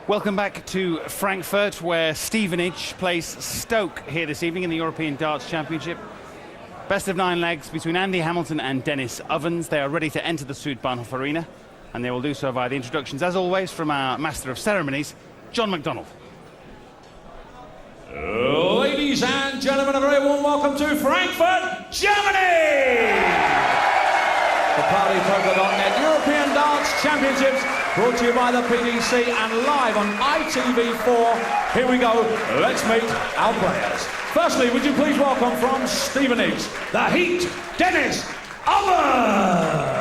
Welcome back to Frankfurt, where Stevenage plays Stoke here this evening in the European Darts Championship. Best of 9 legs between Andy Hamilton and Dennis Ovens. They are ready to enter the Zuidbahnhof Arena, and they will do so via the introductions, as always, from our Master of Ceremonies, John McDonnell. Ladies and gentlemen, a very warm welcome to Frankfurt, Germany! The PartyPoker.net European Darts Championships, brought to you by the PDC and live on ITV4. Here we go, let's meet our players. Firstly, would you please welcome from Stevenage, the Heat, Dennis Ovens!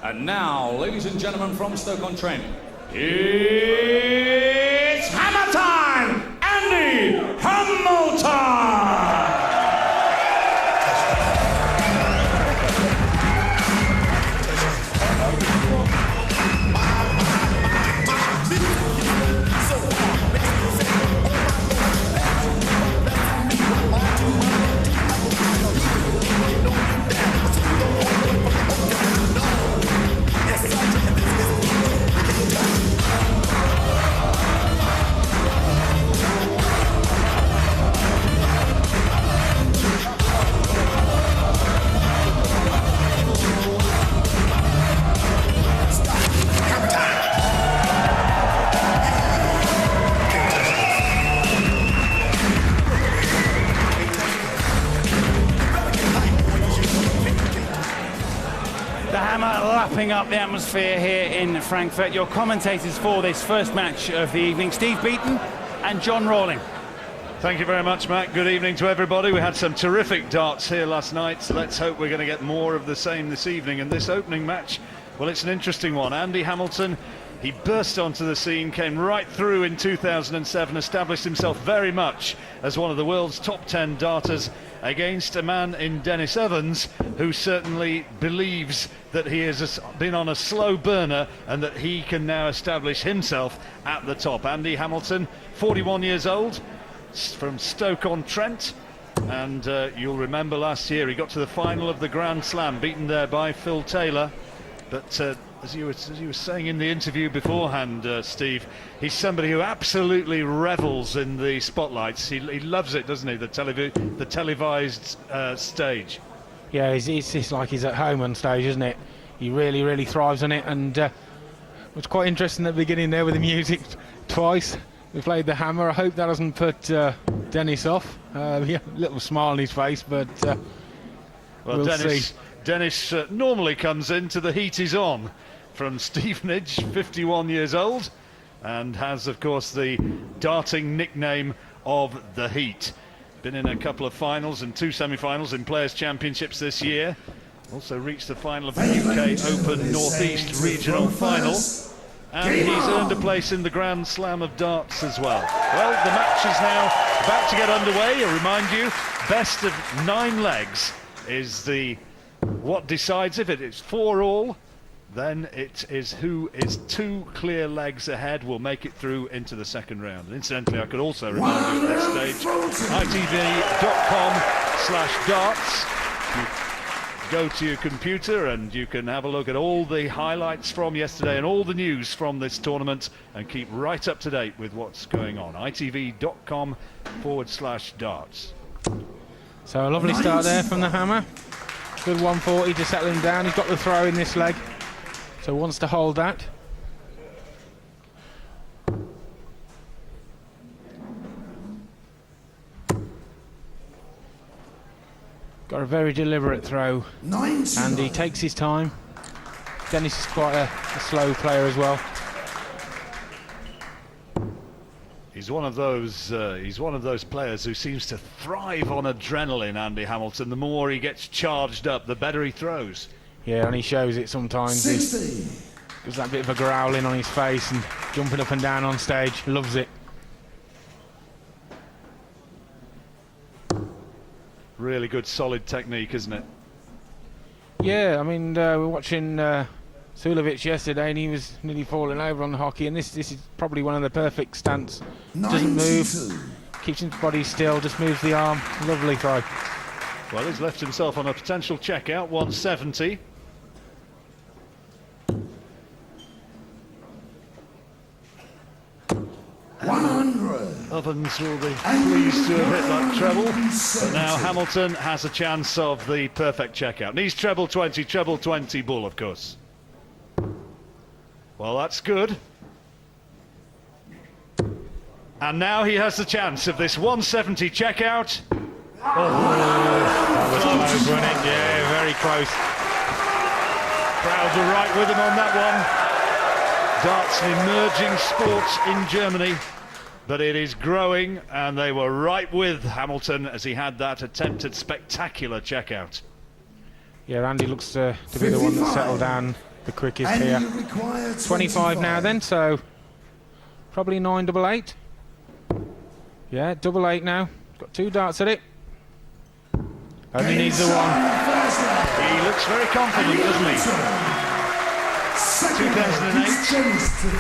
And now, ladies and gentlemen from Stoke-on-Trent, it's hammer time! Andy Hamilton! Lapping up the atmosphere here in Frankfurt. Your commentators for this first match of the evening, Steve Beaton and John Rawling. Thank you very much, Matt. Good evening to everybody. We had some terrific darts here last night, so let's hope we're going to get more of the same this evening. And this opening match, well, it's an interesting one. Andy Hamilton, he burst onto the scene, came right through in 2007, established himself very much as one of the world's top 10 darters against a man in Dennis Ovens, who certainly believes that he has been on a slow burner and that he can now establish himself at the top. Andy Hamilton, 41 years old, from Stoke-on-Trent, and you'll remember last year he got to the final of the Grand Slam, beaten there by Phil Taylor. But as you were saying in the interview beforehand, Steve, he's somebody who absolutely revels in the spotlights. He loves it, doesn't he? The televised stage. Yeah, it's like he's at home on stage, isn't it? He really, really thrives on it. And it was quite interesting at the beginning there with the music twice. We played the hammer. I hope that doesn't put Dennis off. Yeah, a little smile on his face, but well, we'll see. Dennis normally comes into The Heat Is On from Stevenage, 51 years old, and has, of course, the darting nickname of The Heat. Been in a couple of finals and 2 semi-finals in Players' Championships this year. Also reached the final of the UK Open North East Regional Final. And he's earned a place in the Grand Slam of Darts as well. Well, the match is now about to get underway. I remind you, best of 9 legs is what decides. If it is 4 all, then it is who is 2 clear legs ahead will make it through into the second round. And incidentally, I could also remind you at this stage, itv.com/darts. You go to your computer and you can have a look at all the highlights from yesterday and all the news from this tournament and keep right up to date with what's going on. itv.com/darts. So a lovely start there from the hammer. Good 140 to settle him down. He's got the throw in this leg, so wants to hold that. Got a very deliberate throw, and he takes his time. Dennis is quite a slow player as well. He's one of those players who seems to thrive on adrenaline, Andy Hamilton. The more he gets charged up, the better he throws. Yeah, and he shows it sometimes. He gives that bit of a growling on his face and jumping up and down on stage. Loves it. Really good, solid technique, isn't it? Yeah, I mean, we were watching Sulovic yesterday, and he was nearly falling over on the hockey, and this is probably one of the perfect stance. Doesn't move, keeps his body still, just moves the arm. Lovely throw. Well, he's left himself on a potential checkout, 170. Ovens will be pleased to have hit that treble, but now Hamilton has a chance of the perfect checkout. Needs treble 20 bull, of course. Well, that's good. And now he has the chance of this 170 checkout. That was close, wasn't it? Yeah, very close. Crowds are right with him on that one. Darts an emerging sport in Germany, but it is growing, and they were right with Hamilton as he had that attempted spectacular checkout. Yeah, Andy looks to be the one that settled down the quickest here. 25 now then, so probably 988. Yeah, 88 now. Got 2 darts at it. Only needs the one. He looks very confident, doesn't he? 2008 to the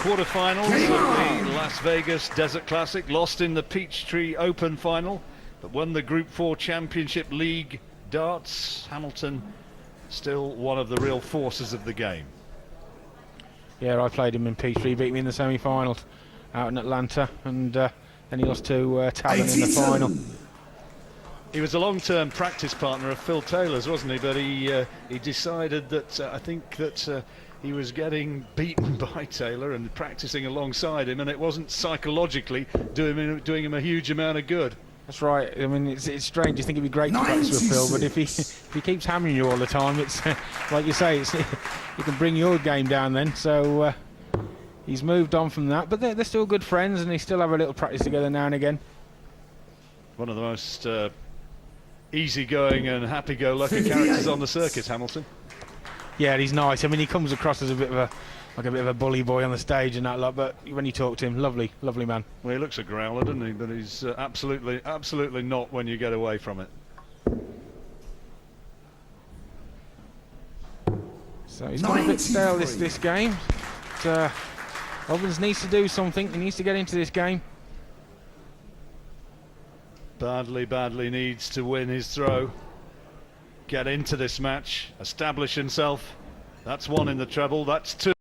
quarterfinals of the Las Vegas Desert Classic, lost in the Peachtree Open final, but won the Group 4 Championship League darts. Hamilton still one of the real forces of the game. Yeah, I played him in Peachtree, beat me in the semi-finals out in Atlanta, and then he lost to Talon in the final. He was a long-term practice partner of Phil Taylor's, wasn't he? But he decided that I think that he was getting beaten by Taylor and practicing alongside him, and it wasn't psychologically doing him a huge amount of good. That's right. I mean, it's strange. You think it'd be great to practice with Phil, but if he keeps hammering you all the time, it's like you say, you can bring your game down then. So he's moved on from that, but they're still good friends, and they still have a little practice together now and again. One of the most easygoing and happy-go-lucky characters on the circuit, Hamilton. Yeah, he's nice. I mean, he comes across as a bit of a bully boy on the stage and that lot, but when you talk to him, lovely man. Well, he looks a growler, doesn't he? But he's absolutely not when you get away from it. So he's got a bit stale this game. But, Ovens needs to do something. He needs to get into this game. Badly needs to win his throw, get into this match, establish himself. That's 1 in the treble, that's 2.